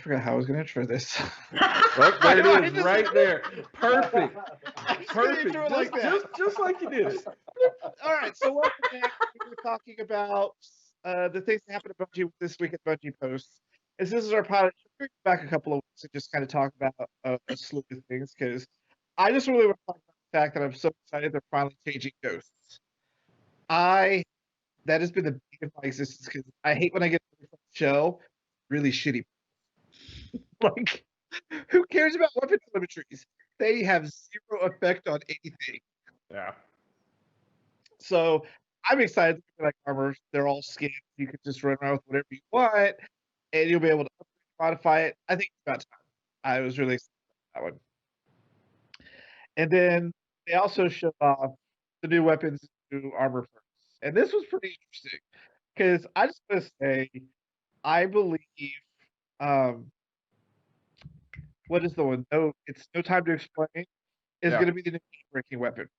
forgot how I was going to intro this. Oh, there it is, right there. Perfect. Perfect. Like just like you did it. All right, so welcome back. We're talking about the things that happened at Bungie this week at Bungie Posts. As this is our pilot, we're going back a couple of weeks and just kind of talk about a slew of things because I just really want to talk about the fact that I'm so excited they're finally changing ghosts. That has been the beat of my existence because I hate when I get a show really shitty. Like, who cares about weapon telemetries? They have zero effect on anything. Yeah. So I'm excited to like armor. They're all skins. You can just run around with whatever you want, and you'll be able to modify it. I think it's about time. I was really excited about that one. And then they also showed off the new weapons, new armor first. And this was pretty interesting because I just want to say, I believe, what is the one? No, it's No Time to Explain. Is going to be the new breaking weapon.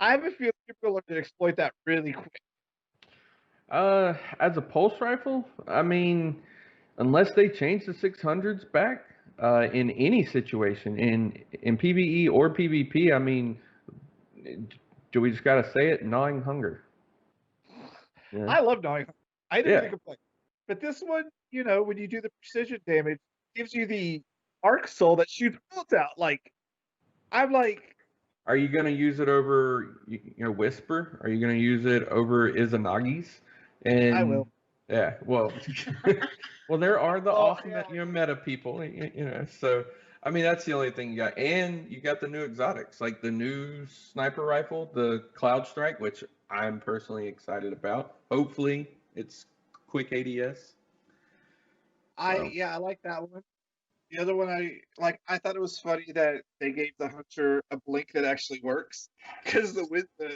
I have a feeling people are going to exploit that really quick. As a pulse rifle, I mean, unless they change the 600s back in any situation, in PvE or PvP, I mean, do we just gotta say it? Gnawing hunger. Yeah. I love gnawing hunger. I didn't really complain. But this one, you know, when you do the precision damage, gives you the arc soul that shoots bullets out. Like, I'm like, are you gonna use it over Whisper? Are you gonna use it over Izanagi's? And I will. Yeah, well, well, there are the off meta people, So I mean, that's the only thing you got, and you got the new exotics, like the new sniper rifle, the Cloud Strike, which I'm personally excited about. Hopefully, it's quick ADS. I like that one. The other one I thought it was funny that they gave the hunter a blink that actually works because the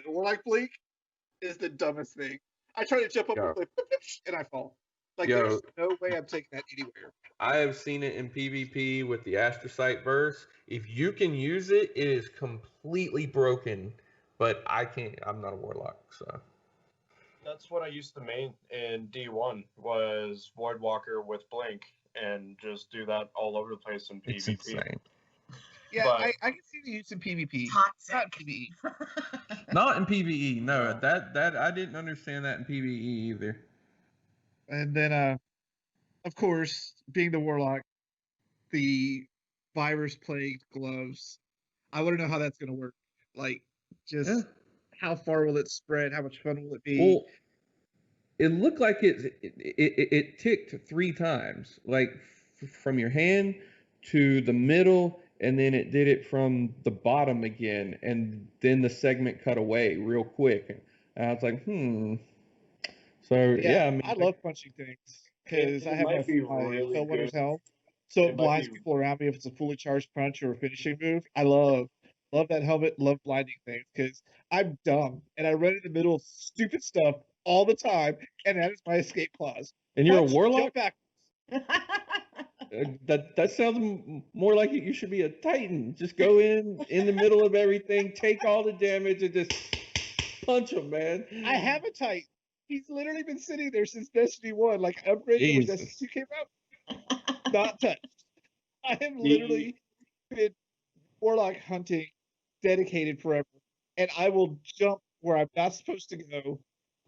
Warlock blink is the dumbest thing. I try to jump up a cliff and I fall. Like, there's no way I'm taking that anywhere. I have seen it in PvP with the Astrocyte verse. If you can use it, it is completely broken. But I can't. I'm not a warlock, so. That's what I used to main in D1 was Voidwalker with Blink and just do that all over the place in PvP. It's insane. Yeah, but I can see the use in PvP. Toxic. Not PvE. Not in PvE. No, that I didn't understand that in PvE either. And then, of course, being the warlock, the virus-plagued gloves. I want to know how that's going to work. Like, just how far will it spread? How much fun will it be? Well, it looked like it ticked 3 times, like from your hand to the middle, and then it did it from the bottom again, and then the segment cut away real quick. And I was like, So yeah, I mean, I love punching things because I have my Hellwinter's Helm, so it blinds people around me if it's a fully charged punch or a finishing move. I love that helmet, love blinding things because I'm dumb and I run in the middle of stupid stuff all the time, and that is my escape clause. And you're a warlock? That sounds more like you should be a Titan. Just go in the middle of everything, take all the damage, and just punch him, man. I have a Titan. He's literally been sitting there since Destiny 1, like upgraded when Destiny 2 came out. Not touched. I have literally been warlock hunting dedicated forever. And I will jump where I'm not supposed to go,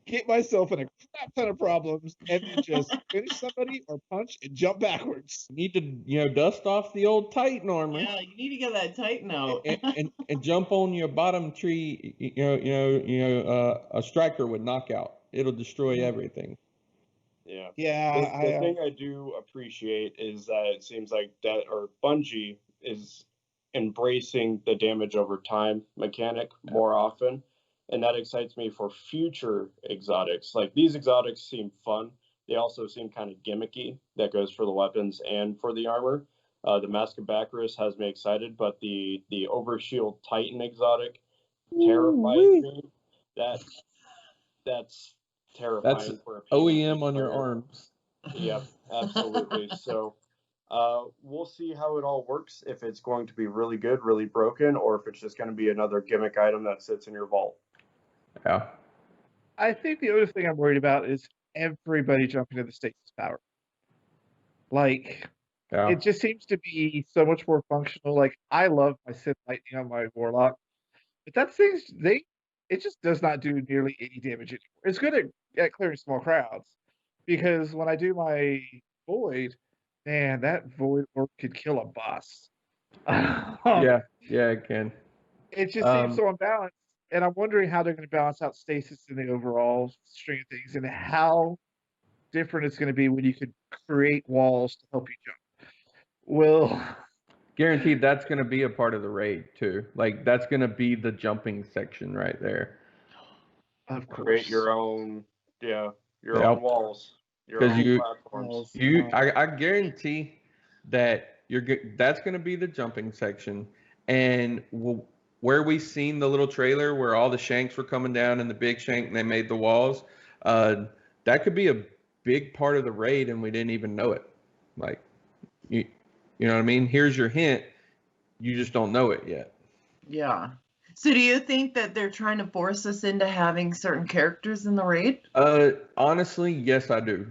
get myself in a crap ton of problems, and then just finish somebody or punch and jump backwards. You need to, dust off the old Titan armor. Yeah, you need to get that Titan out. and jump on your bottom tree, a striker would knock out. It'll destroy everything. Yeah. Yeah. The thing I do appreciate is that it seems like Bungie is embracing the damage over time mechanic more often. And that excites me for future exotics. Like, these exotics seem fun. They also seem kind of gimmicky. That goes for the weapons and for the armor. The Mask of Baccharis has me excited, but the Overshield Titan exotic terrifies me. That's terrifying. That's for a OEM on your arms. Yep, absolutely. So we'll see how it all works, if it's going to be really good, really broken, or if it's just going to be another gimmick item that sits in your vault. Yeah. I think the other thing I'm worried about is everybody jumping to the stasis power. Like, Yeah. It just seems to be so much more functional. Like I love my Sith Lightning on my Warlock, but that thing's it just does not do nearly any damage anymore. It's good at clearing small crowds because when I do my Void, man, that Void orb could kill a boss. Yeah, it can. It just seems so unbalanced, and I'm wondering how they're going to balance out stasis in the overall string of things, and how different it's going to be when you could create walls to help you jump. Well, Guaranteed that's going to be a part of the raid too. Like that's going to be the jumping section right there. of course, Create your own, your Yep. own walls, your 'Cause own you- platforms. I guarantee that that's going to be the jumping section, and where we seen the little trailer where all the shanks were coming down and the big shank and they made the walls, that could be a big part of the raid and we didn't even know it. Like you know what I mean? Here's your hint. You just don't know it yet. Yeah. So do you think that they're trying to force us into having certain characters in the raid? Honestly, yes, I do.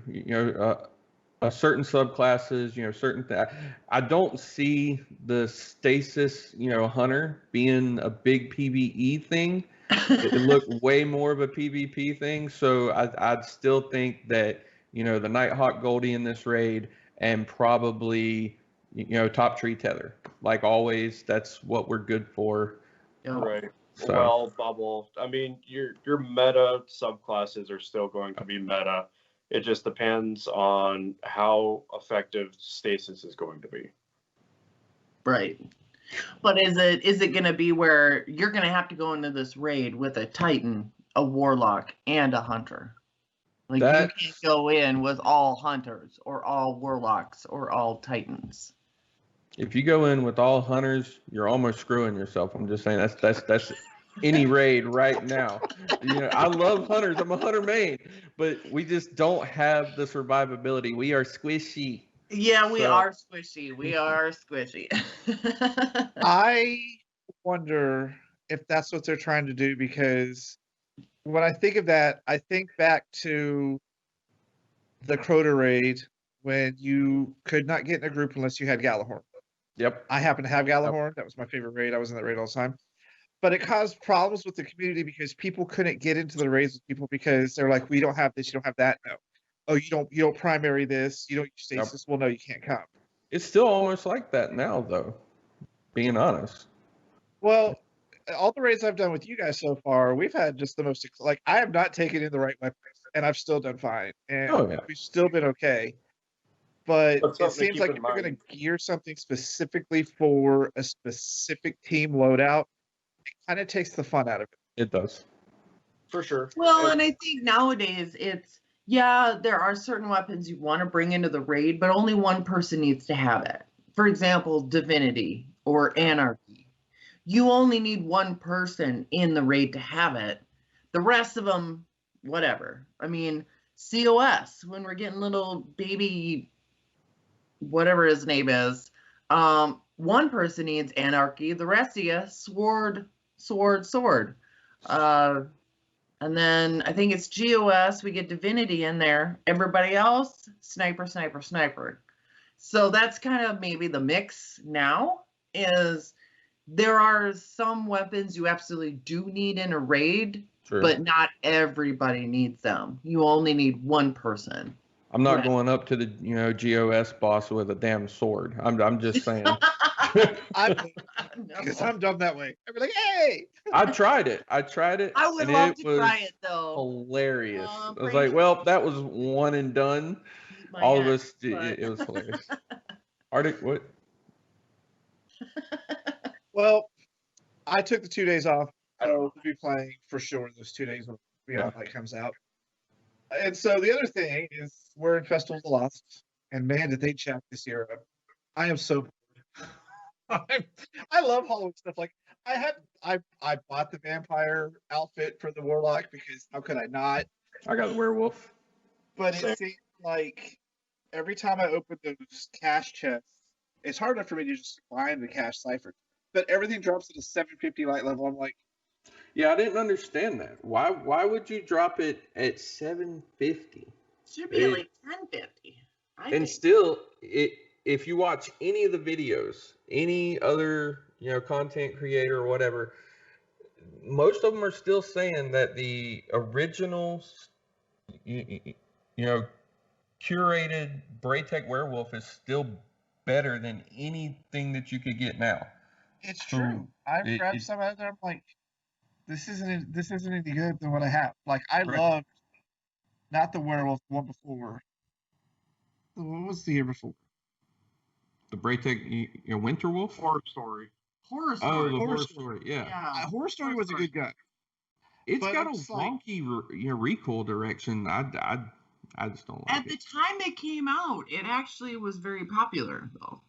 Certain subclasses, certain I don't see the stasis, hunter being a big PvE thing. It looked way more of a PvP thing. So I'd still think that, the Nighthawk Goldie in this raid and probably, top tree tether. Like always, that's what we're good for. Right. So. Well, bubble. I mean, your meta subclasses are still going to be meta. It just depends on how effective stasis is going to be. Right. But is it going to be where you're going to have to go into this raid with a Titan, a Warlock, and a Hunter? Like you can't go in with all Hunters or all Warlocks or all Titans. If you go in with all Hunters, you're almost screwing yourself. I'm just saying that's any raid right now. I love Hunters. I'm a Hunter main, but we just don't have the survivability. We are squishy. Yeah, we are squishy. We are squishy. I wonder if that's what they're trying to do, because when I think of that, I think back to the Crota raid when you could not get in a group unless you had Gjallarhorn. Yep. I happen to have Gjallarhorn. Yep. That was my favorite raid. I was in that raid all the time. But it caused problems with the community because people couldn't get into the raids with people because they're like, we don't have this, you don't have that. No. Oh, you don't primary this, you don't use stasis. Yep. Well, no, you can't come. It's still almost like that now, though, being honest. Well, all the raids I've done with you guys so far, we've had just the most, like, I have not taken in the right weapons, and I've still done fine. And we've still been okay. But it seems like if you're going to gear something specifically for a specific team loadout, it kind of takes the fun out of it. It does. For sure. Well, and I think nowadays there are certain weapons you want to bring into the raid, but only one person needs to have it. For example, Divinity or Anarchy. You only need one person in the raid to have it. The rest of them, whatever. I mean, COS, when we're getting little baby, whatever his name is, one person needs Anarchy. The rest of you, sword. And then I think it's GOS, we get Divinity in there. Everybody else, sniper. So that's kind of maybe the mix now, is there are some weapons you absolutely do need in a raid, but not everybody needs them. You only need one person. I'm not going up to the GOS boss with a damn sword. I'm just saying. Because I'm dumb that way. I'd be like, hey! I tried it. I would love to try it, though. Hilarious. I was like, well, that was one and done. All of us, it was hilarious. Arctic, what? Well, I took the 2 days off. So we'll be playing for sure those 2 days when Beyond Light comes out. And so the other thing is we're in Festival of the Lost, and man, did they jack this year up. I am so I love Halloween stuff. Like I bought the vampire outfit for the Warlock because how could I not? I got the werewolf. But it seems like every time I open those cash chests, it's hard enough for me to just find the cash cipher. But everything drops at a 750 light level. I'm like, yeah, I didn't understand that. Why would you drop it at 750? Should be at like 1050. And still, it if you watch any of the videos, any other, content creator or whatever, most of them are still saying that the original, curated Braytech Werewolf is still better than anything that you could get now. It's So true. I've it- grabbed it- some out there. I'm like, this isn't any good than what I have. Like I Right. love not the werewolf, the one before. What was the year before? The Braytech, Winter Wolf. Horror Story. Horror Oh, story. the Horror Horror Story. Story. Yeah. Yeah. Horror Story was a good gun. It's But got a it's like- wonky, recoil direction. I just don't like At the it. time it came out, it actually was very popular, though.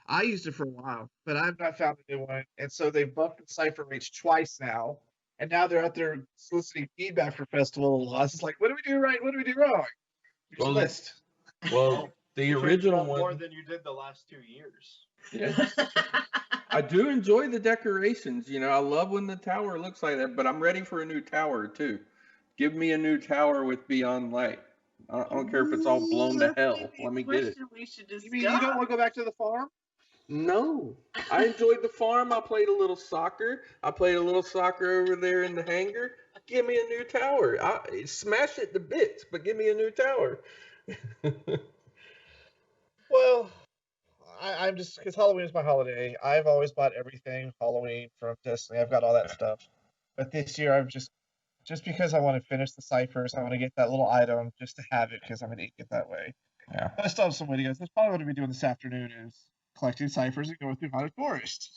I used it for a while, but I've not found a new one. And so they buffed the Cypher Reach twice now. And now they're out there soliciting feedback for festival. I was like, what do we do right? What do we do wrong? Here's a Well, list. Well, the You changed original up more one. than you did the last 2 years. Yeah. I do enjoy the decorations. I love when the tower looks like that, but I'm ready for a new tower too. Give me a new tower with Beyond Light. I don't care if it's all blown to hell. Let me get it. We should You mean you don't want to go back to the farm? No, I enjoyed the farm. I played a little soccer. I played a little soccer over there in the hangar. Give me a new tower. Smash it to bits, but give me a new tower. Well, I'm just because Halloween is my holiday. I've always bought everything Halloween from Destiny. I've got all that stuff. But this year, I've just because I want to finish the ciphers, I want to get that little item just to have it because I'm gonna eat it that way. Yeah. But I still have some videos. That's probably what I'll be doing this afternoon is collecting ciphers and going through Haunted Forest.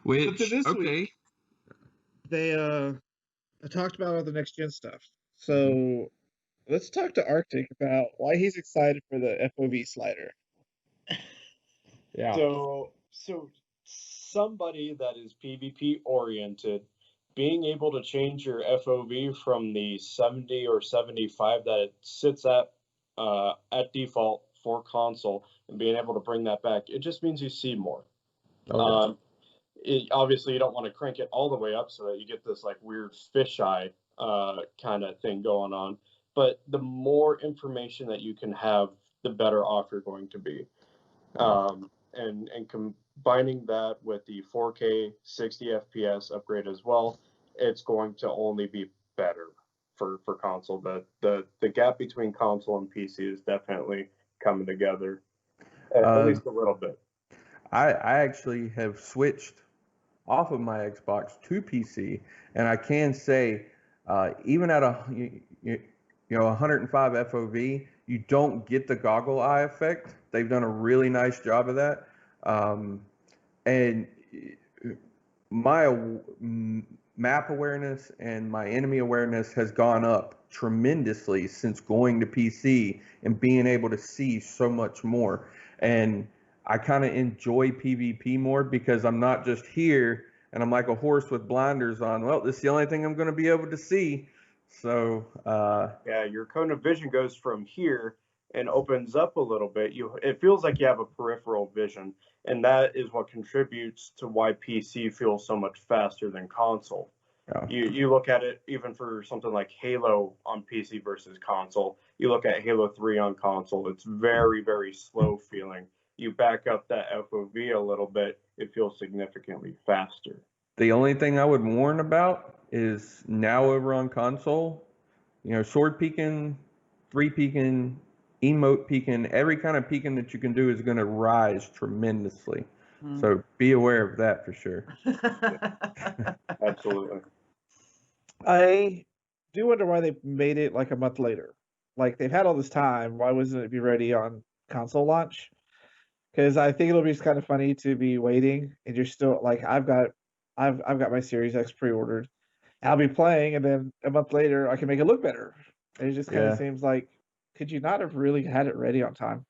Which, this okay. week- They I talked about all the next gen stuff. So let's talk to Arctic about why he's excited for the FOV slider. Yeah. So somebody that is PvP oriented, being able to change your FOV from the 70 or 75 that it sits at default for console, and being able to bring that back, it just means you see more. Okay. Obviously, you don't want to crank it all the way up so that you get this like weird fisheye kind of thing going on. But the more information that you can have, the better off you're going to be. And combining that with the 4K 60 FPS upgrade as well, it's going to only be better for console. The gap between console and PC is definitely coming together, at least a little bit. I actually have switched off of my Xbox to PC, and I can say, even at 105 FOV, you don't get the goggle eye effect. They've done a really nice job of that, and my map awareness and my enemy awareness has gone up tremendously since going to PC and being able to see so much more. And I kind of enjoy PvP more because I'm not just here and I'm like a horse with blinders on. Well, this is the only thing I'm going to be able to see. So, yeah, your cone of vision goes from here and opens up a little bit. It feels like you have a peripheral vision, and that is what contributes to why PC feels so much faster than console. yeah. You look at it even for something like Halo on PC versus console. You look at Halo 3 on console, it's very, very slow feeling. You back up that FOV a little bit, it feels significantly faster. The only thing I would warn about is now over on console, sword peeking, 3 peeking, emote peeking, every kind of peeking that you can do is going to rise tremendously. So be aware of that for sure. Absolutely. I do wonder why they made it like a month later. Like they've had all this time. Why wasn't it be ready on console launch? Because I think it'll be just kind of funny to be waiting and you're still like I've got my Series X pre-ordered. I'll be playing, and then a month later I can make it look better. And it just kind of seems like, could you not have really had it ready on time?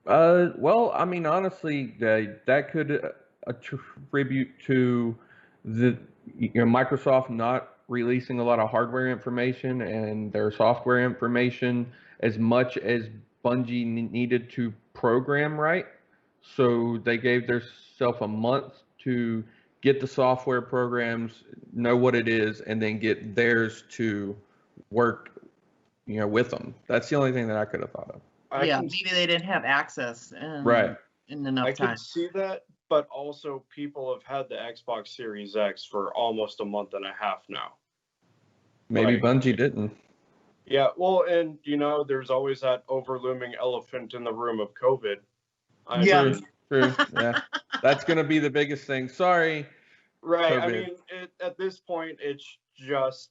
Well, I mean, honestly, that could attribute to the Microsoft not releasing a lot of hardware information and their software information as much as Bungie needed to program right. So they gave themselves a month to get the software programs, know what it is, and then get theirs to work, with them. That's the only thing that I could have thought of. Yeah, maybe they didn't have access Right. in enough I time. can see that, but also people have had the Xbox Series X for almost a month and a half now. Maybe Like- Bungie didn't. Yeah, well, and there's always that overlooming elephant in the room of COVID. Yeah. mean, True. Yeah. That's going to be the biggest thing. Sorry. right. I COVID. mean, at this point, it's just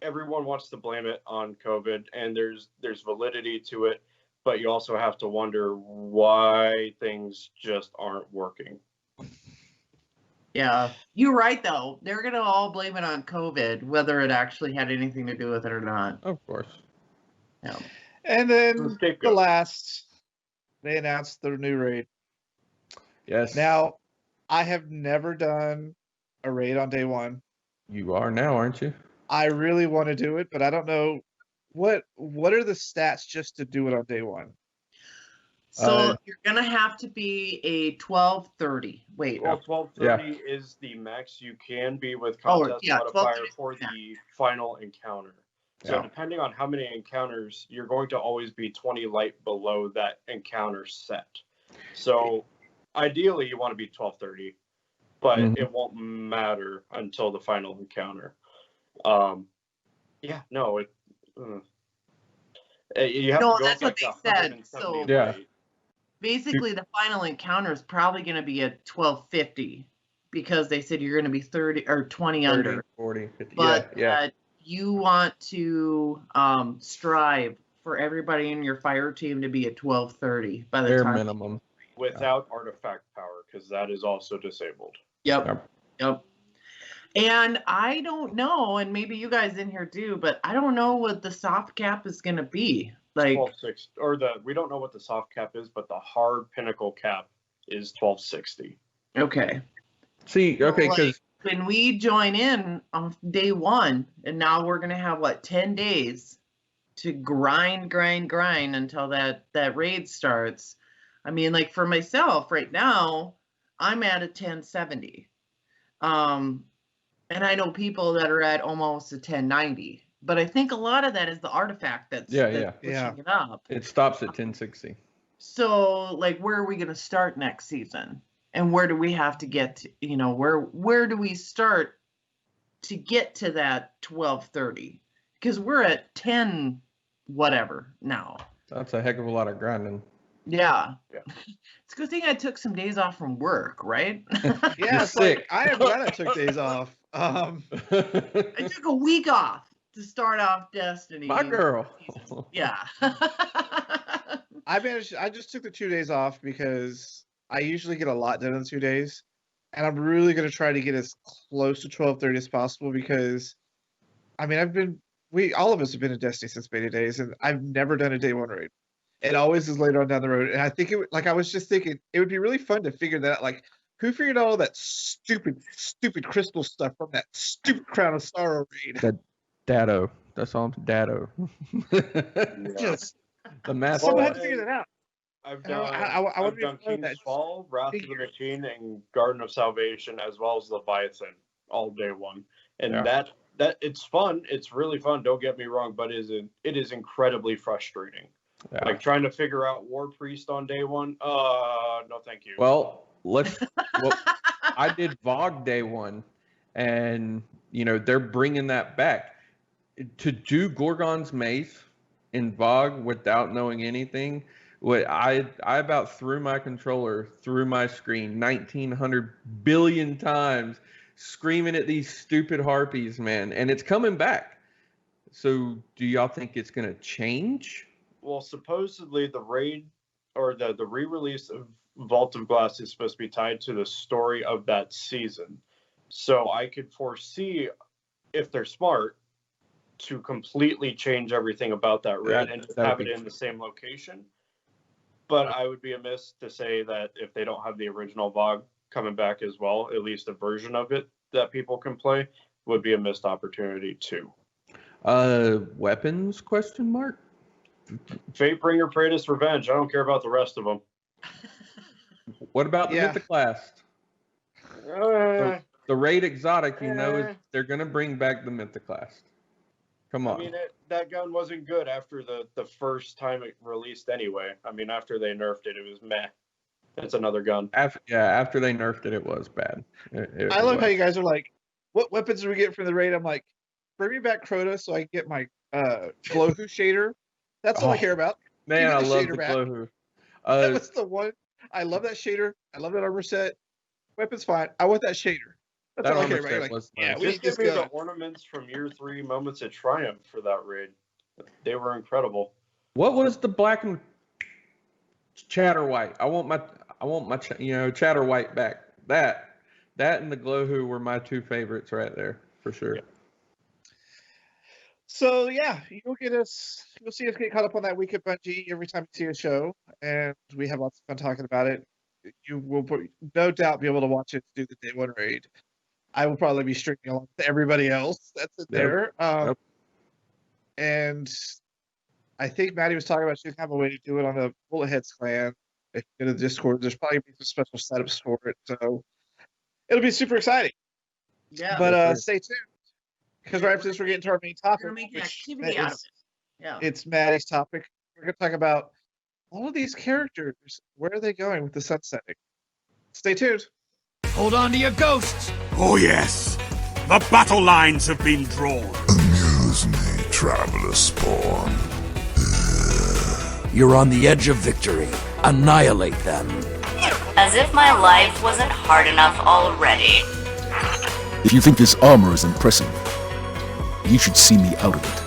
everyone wants to blame it on COVID, and there's validity to it, but you also have to wonder why things just aren't working. Yeah, you're right though. They're gonna all blame it on COVID, whether it actually had anything to do with it or not. Of course. Yeah. And then Scapegoat. they announced their new raid. Yes. Now, I have never done a raid on day one. You are now, aren't you? I really want to do it, but I don't know what are the stats just to do it on day one. So you're gonna have to be a 1230. Wait. Well, 1230 is the max you can be with contest yeah, modifier 1230 for the final encounter. So Yeah. depending on how many encounters, you're going to always be 20 light below that encounter set. So ideally you want to be 1230, but Mhm. it won't matter until the final encounter. You have No, to go that's up what like they said, 170 so- Yeah. light. Basically, the final encounter is probably gonna be a 1250 because they said you're gonna be 30 or 20 30, under. 40, 50. But yeah. you want to strive for everybody in your fire team to be at 1230 by the Bare time. minimum. Without artifact power, because that is also disabled. Yep. And I don't know, and maybe you guys in here do, but I don't know what the soft cap is going to be. Like 1260, or we don't know what the soft cap is, but the hard pinnacle cap is 1260. okay. See, okay, Like, because when we join in on day one, and now we're going to have 10 days to grind until that raid starts. I mean, like for myself right now, I'm at a 1070. And I know people that are at almost a 1090, but I think a lot of that is the artifact that's pushing it up. it stops at 1060. So, like, where are we going to start next season? And where do we have to get to, where do we start to get to that 1230? Because we're at 10 whatever now. That's a heck of a lot of grinding. Yeah. Yeah. It's a good thing I took some days off from work, right? Yeah, You're it's like sick. I am glad I took days off. I took a week off to start off Destiny. My girl. Yeah. I just took the 2 days off because I usually get a lot done in 2 days. And I'm really going to try to get as close to 1230 as possible because, I mean, all of us have been in Destiny since beta days, and I've never done a day one raid. It always is later on down the road. And I think I was just thinking, it would be really fun to figure that out. Like, who figured out all that stupid crystal stuff from that stupid Crown of Sorrow raid? Dado. That's all. Dado. Just The master. someone Well, had to figure that out. I've And I done, wouldn't I've be done surprised King's that Fall, Wrath of the figures. Machine, and Garden of Salvation, as well as Leviathan, all day one. And Yeah. that it's fun. It's really fun. Don't get me wrong, but it is incredibly frustrating. Yeah. Like trying to figure out War Priest on day one. No, thank you. Well, I did VOG day one, and they're bringing that back. To do Gorgon's Mace in VOG without knowing anything, I about threw my controller through my screen 1900 billion times, screaming at these stupid harpies, man, and it's coming back. So, do y'all think it's gonna change? Well, supposedly the raid or the re-release of Vault of Glass is supposed to be tied to the story of that season. So I could foresee, if they're smart, to completely change everything about that raid and just have it in the same location. But I would be amiss to say that if they don't have the original VOG coming back as well, at least a version of it that people can play, would be a missed opportunity too. Weapons? Question mark. Fatebringer, Praetus, Revenge. I don't care about the rest of them. What about the Yeah. Mythoclast? The raid exotic, they're gonna bring back the Mythoclast. Come on. I mean, that gun wasn't good after the first time it released anyway. I mean, after they nerfed it, it was meh. It's another gun. After they nerfed it, it was bad. I love how was. you guys are like, what weapons are we getting from the raid? I'm like, bring me back Crota so I can get my Glowhoo shader. That's all I care about. Man, Give me I the love shader the back. Glowhoo. That was the one. I love that shader. I love that armor set. Weapons fine. I want that shader. That's That all I care armor about. You're set like, was yeah, nice. we Just need this give me the gun. ornaments from year 3 Moments of Triumph for that raid. They were incredible. What was the black and chatter white? I want my chatter white back. That and the Glowhoo were my 2 favorites right there for sure. Yeah. So yeah, you'll see us get caught up on that week at Bungie every time you see a show, and we have lots of fun talking about it. You will no doubt be able to watch it do the day 1 raid. I will probably be streaming along with everybody else that's in there. Yep. And I think Maddie was talking about she doesn't have a way to do it on the Bullet Heads clan. If you go to the Discord, there's probably gonna be some special setups for it. So it'll be super exciting. Yeah. But stay tuned. Because right after this, we're getting to our main topic. We're making which activity out of is- it. Yeah. It's Maddie's topic. We're going to talk about all of these characters. Where are they going with the sunsetting? Stay tuned. Hold on to your ghosts. Oh yes, the battle lines have been drawn. Amuse me, Traveler Spawn. You're on the edge of victory. Annihilate them. As if my life wasn't hard enough already. If you think this armor is impressive, you should see me out of it.